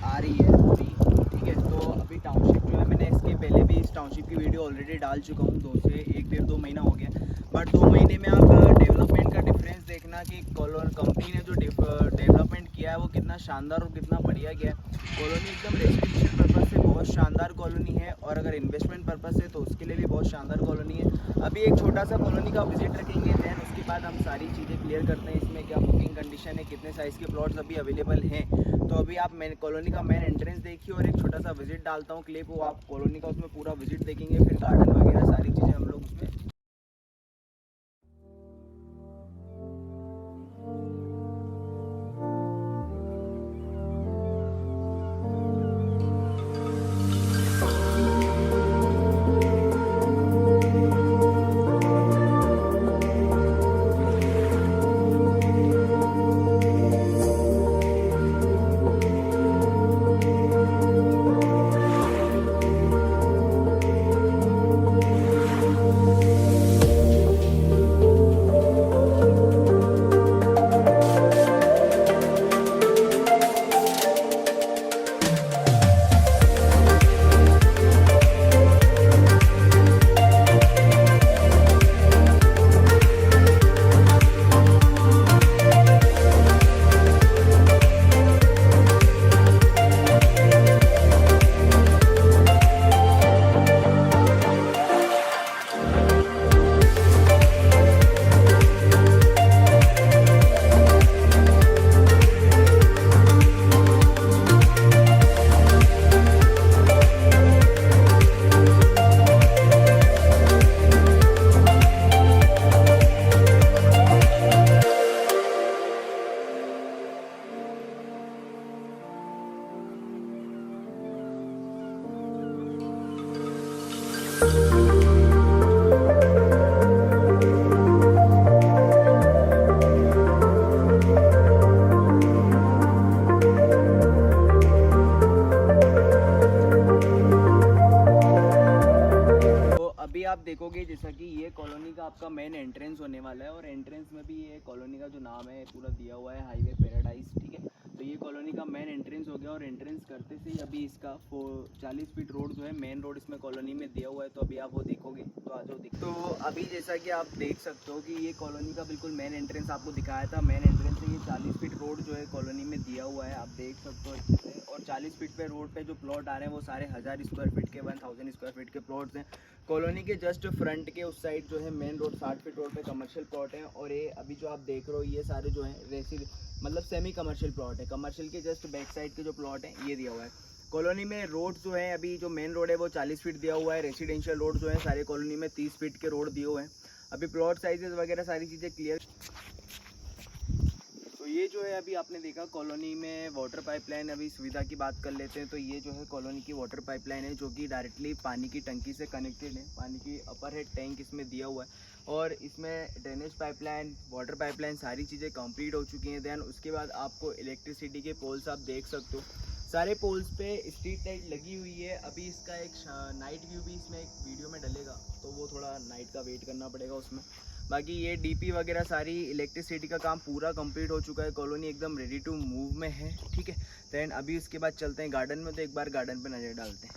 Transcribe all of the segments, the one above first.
आ रही है पूरी, ठीक है। तो अभी टाउनशिप जो है, मैंने इसके पहले भी इस टाउनशिप की वीडियो ऑलरेडी डाल चुका हूँ, 1 महीना हो गया। बट 2 महीने में आप डेवलपमेंट का डिफरेंस देखना कि कंपनी ने जो डेवलपमेंट किया है वो कितना शानदार और कितना बढ़िया किया है। कॉलोनी एकदम रेजिडेंशियल पर्पज़ से बहुत शानदार कॉलोनी है, और अगर इन्वेस्टमेंट पर्पज़ से तो उसके लिए भी बहुत शानदार कॉलोनी है। अभी एक छोटा सा कॉलोनी का विजिट रखेंगे, दैन उसके बाद हम सारी चीज़ें क्लियर करते हैं। इसमें क्या बुकिंग कंडीशन है, कितने साइज़ के प्लॉट्स अभी अवेलेबल हैं। तो अभी आप कॉलोनी का मेन एंट्रेंस देखिए, और एक छोटा सा विजिट डालता हूँ क्लिप, वो आप कॉलोनी का उसमें पूरा विजिट देखेंगे, फिर गार्डन वगैरह सारी चीज़ें हम लोग उसमें। आप देखोगे जैसा कि ये कॉलोनी का आपका मेन एंट्रेंस होने वाला है, और एंट्रेंस में भी ये कॉलोनी का जो नाम है पूरा दिया हुआ है, हाईवे पैराडाइज, ठीक है। तो ये कॉलोनी का मेन एंट्रेंस हो गया, और एंट्रेंस करते से ही अभी इसका 40 फीट रोड जो है, मेन रोड इसमें कॉलोनी में दिया हुआ है। तो अभी आप वो देखोगे तो आ जाओ। तो अभी जैसा कि आप देख सकते हो कि ये कॉलोनी का बिल्कुल मेन एंट्रेंस आपको दिखाया था। मेन एंट्रेंस से ये 40 फीट रोड जो है कॉलोनी में दिया हुआ है, आप देख सकते हो अच्छे से। और 40 फीट पे रोड पे जो प्लॉट आ रहे हैं वो सारे 1000 स्क्वायर फीट के 1000 स्क्वायर फीट के प्लॉट्स हैं। कॉलोनी के जस्ट फ्रंट के उस साइड जो है मेन रोड 60 फीट रोड पे कमर्शियल प्लॉट है, और ये अभी जो आप देख रहे हो ये सारे जो है मतलब सेमी कमर्शियल प्लॉट है। कमर्शियल के जस्ट बैक साइड के जो प्लॉट है ये दिया हुआ है। कॉलोनी में रोड जो है, अभी जो मेन रोड है वो 40 फीट दिया हुआ है। रेसिडेंशियल रोड जो है सारे कॉलोनी में 30 फीट के रोड दिए हुए हैं। अभी प्लॉट साइजेस वगैरह सारी चीज़ें क्लियर। तो ये जो है अभी आपने देखा कॉलोनी में वाटर पाइपलाइन, अभी सुविधा की बात कर लेते हैं। तो ये जो है कॉलोनी की वाटर पाइपलाइन है, जो कि डायरेक्टली पानी की टंकी से कनेक्टेड है। पानी की अपर हेड टैंक इसमें दिया हुआ है, और इसमें ड्रेनेज पाइपलाइन, वाटर पाइपलाइन सारी चीज़ें कंप्लीट हो चुकी हैं। दैन उसके बाद आपको इलेक्ट्रिसिटी के पोल्स आप देख सकते हो, सारे पोल्स पे स्ट्रीट लाइट लगी हुई है। अभी इसका एक नाइट व्यू भी इसमें एक वीडियो में डलेगा, तो वो थोड़ा नाइट का वेट करना पड़ेगा उसमें। बाकी ये डीपी वगैरह सारी इलेक्ट्रिसिटी का काम पूरा कंप्लीट हो चुका है। कॉलोनी एकदम रेडी टू मूव में है, ठीक है। दैन अभी उसके बाद चलते हैं गार्डन में, तो एक बार गार्डन पे नज़र डालते हैं।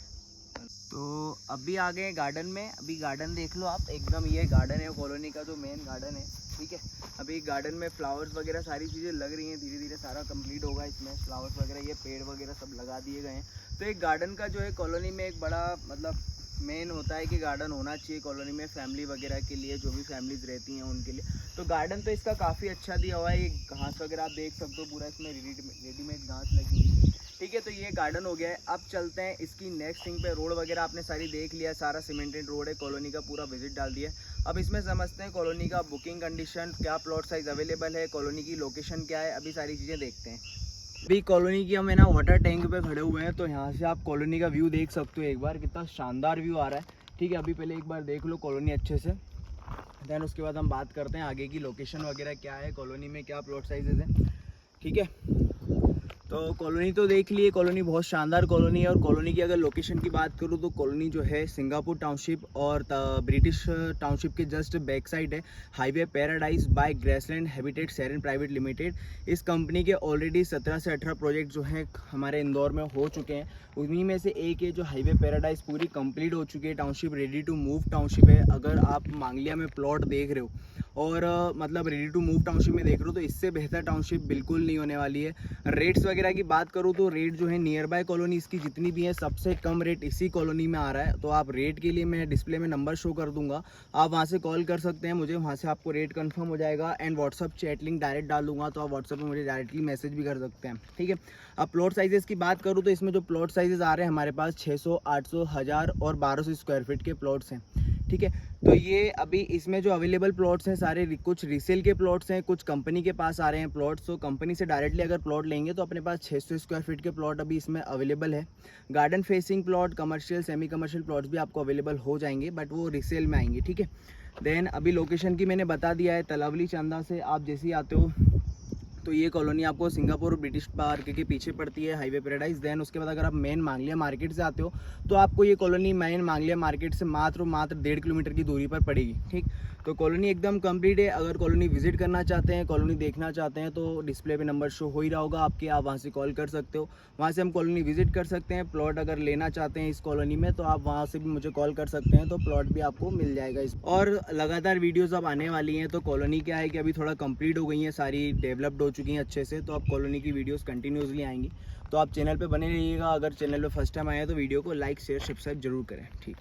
तो अभी आ गए गार्डन में। अभी गार्डन देख लो आप, एकदम ये गार्डन है कॉलोनी का जो मेन गार्डन है, ठीक है। अभी गार्डन में फ्लावर्स वगैरह सारी चीज़ें लग रही हैं, धीरे धीरे सारा कंप्लीट होगा। इसमें फ्लावर्स वगैरह, ये पेड़ वगैरह सब लगा दिए गए हैं। तो एक गार्डन का जो है कॉलोनी में एक बड़ा मतलब मेन होता है कि गार्डन होना चाहिए कॉलोनी में, फैमिली वगैरह के लिए, जो भी फैमिलीज रहती हैं उनके लिए। तो गार्डन तो इसका काफ़ी अच्छा दिया हुआ है। ये घास वगैरह आप देख सकते हो, पूरा इसमें रेडीमेड घास लगी हुई है, ठीक है। तो ये गार्डन हो गया है। अब चलते हैं इसकी नेक्स्ट थिंग पे। रोड वगैरह आपने सारी देख लिया, सारा सीमेंटेड रोड है, कॉलोनी का पूरा विजिट डाल दिया। अब इसमें समझते हैं कॉलोनी का बुकिंग कंडीशन, क्या प्लॉट साइज़ अवेलेबल है, कॉलोनी की लोकेशन क्या है, अभी सारी चीज़ें देखते हैं। अभी कॉलोनी की हम है ना वाटर टैंक पे खड़े हुए हैं, तो यहाँ से आप कॉलोनी का व्यू देख सकते हो एक बार, कितना शानदार व्यू आ रहा है, ठीक है। अभी पहले एक बार देख लो कॉलोनी अच्छे से, दैन उसके बाद हम बात करते हैं आगे की लोकेशन वगैरह क्या है, कॉलोनी में क्या प्लॉट साइजेस हैं, ठीक है। तो कॉलोनी तो देख लिए, कॉलोनी बहुत शानदार कॉलोनी है। और कॉलोनी की अगर लोकेशन की बात करूँ तो कॉलोनी जो है सिंगापुर टाउनशिप और ब्रिटिश टाउनशिप के जस्ट बैक साइड है। Highway paradise by Graceland habitat serene private limited. इस कंपनी के ऑलरेडी 17 से 18 प्रोजेक्ट जो हैं हमारे इंदौर में हो चुके हैं। उन्हीं में से एक है जो हाईवे पैराडाइज पूरी कंप्लीट हो चुकी है। Township ready to move township है। अगर आप मांगलिया में प्लॉट देख रहे हो और मतलब रेडी टू मूव टाउनशिप में देख रहे हो तो इससे बेहतर टाउनशिप बिल्कुल नहीं होने वाली है। रेट्स वगैरह की बात करूँ तो रेट जो है नियर बाय कॉलोनी इसकी जितनी भी है सबसे कम रेट इसी कॉलोनी में आ रहा है। तो आप रेट के लिए मैं डिस्प्ले में नंबर शो कर दूंगा, आप वहाँ से कॉल कर सकते हैं मुझे, वहाँ से आपको रेट कंफर्म हो जाएगा। And WhatsApp chat link direct डाल दूंगा तो आप व्हाट्सअप में मुझे डायरेक्टली मैसेज भी कर सकते हैं, ठीक है। अब प्लॉट साइजेस की बात करूँ तो इसमें जो प्लॉट साइजेस आ रहे हैं हमारे पास 600, 800, 1000 और 1200 स्क्वायर फीट के प्लॉट्स हैं, ठीक है। तो ये अभी इसमें जो अवेलेबल प्लॉट्स हैं सारे कुछ रीसेल के प्लॉट्स हैं, कुछ कंपनी के पास आ रहे हैं प्लॉट्स। तो कंपनी से डायरेक्टली अगर प्लॉट लेंगे तो अपने पास 600 स्क्वायर फीट के प्लॉट अभी इसमें अवेलेबल है। Garden facing plot, commercial, semi commercial plots भी आपको अवेलेबल हो जाएंगे, बट वो रीसेल में आएंगे, ठीक है। देन अभी लोकेशन की मैंने बता दिया है, तलावली चांदा से आप जैसे ही आते हो तो ये कॉलोनी आपको सिंगापुर ब्रिटिश पार्क के पीछे पड़ती है, हाईवे पैराडाइज। देन उसके बाद अगर आप मेन मांगलिया मार्केट से आते हो तो आपको ये कॉलोनी मेन मांगलिया मार्केट से मात्र 1.5 किलोमीटर की दूरी पर पड़ेगी, ठीक। तो कॉलोनी एकदम कंप्लीट है। अगर कॉलोनी विजिट करना चाहते हैं, कॉलोनी देखना चाहते हैं तो डिस्प्ले पे नंबर शो हो ही रहा होगा आपके, आप वहाँ से कॉल कर सकते हो, वहाँ से हम कॉलोनी विजिट कर सकते हैं। प्लॉट अगर लेना चाहते हैं इस कॉलोनी में तो आप वहाँ से भी मुझे कॉल कर सकते हैं, तो प्लॉट भी आपको मिल जाएगा इस। और लगातार वीडियोज़ अब आने वाली हैं। तो कॉलोनी क्या है कि अभी थोड़ा कंप्लीट हो गई है, सारी डेवलप्ड हो चुकी हैं अच्छे से, तो अब कॉलोनी की वीडियोज़ कंटिन्यूसली आएंगी। तो आप चैनल पर बने रहिएगा। अगर चैनल पर फर्स्ट टाइम आए हैं तो वीडियो को लाइक शेयर सब्सक्राइब जरूर करें, ठीक।